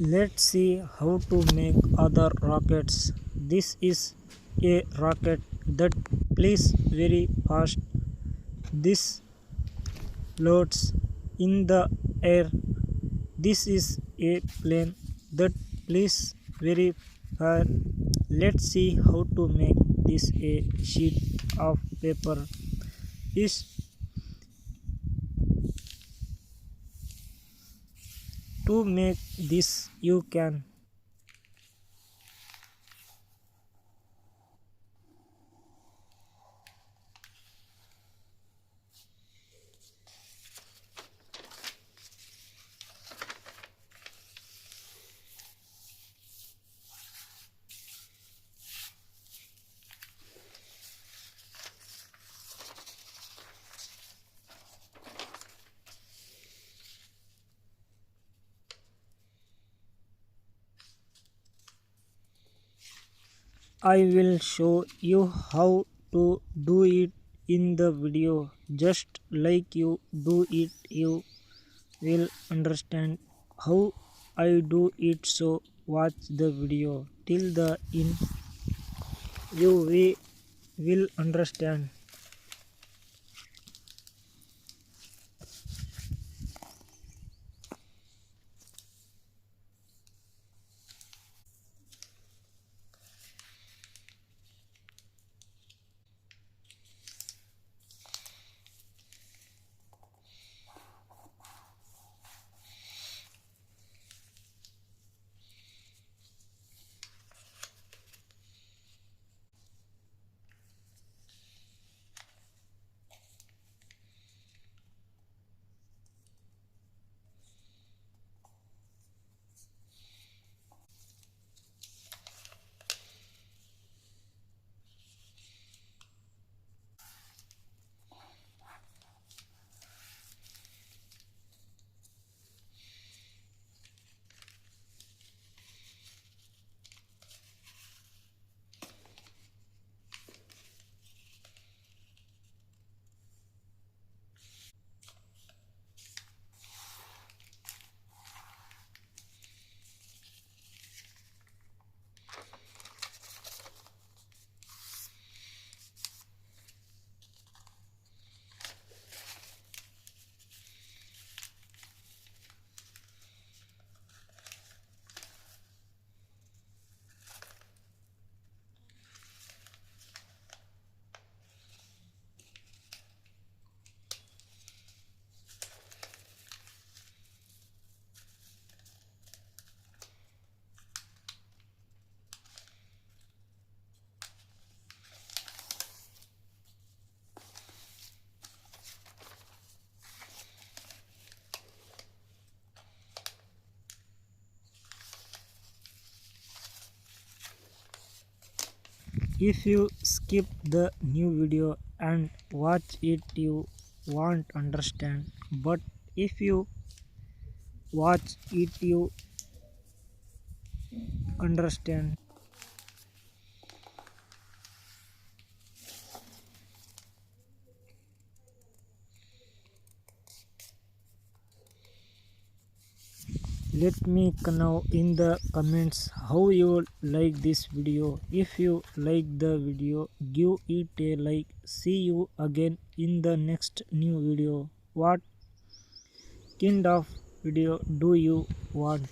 Let's see how to make other rockets. This is a rocket that flies very fast. This floats in the air. This is a plane that flies very far. Let's see how to make this a sheet of paper. Is to make this you can I will show you how to do it in the video. Just like you do it, you will understand how I do it. So watch the video till the end. Will understand. If you skip the new video and watch it, you won't understand. But if you watch it, you understand. Let me know in the comments how you like this video. If you like the video, give it a like. See you again in the next new video. What kind of video do you want?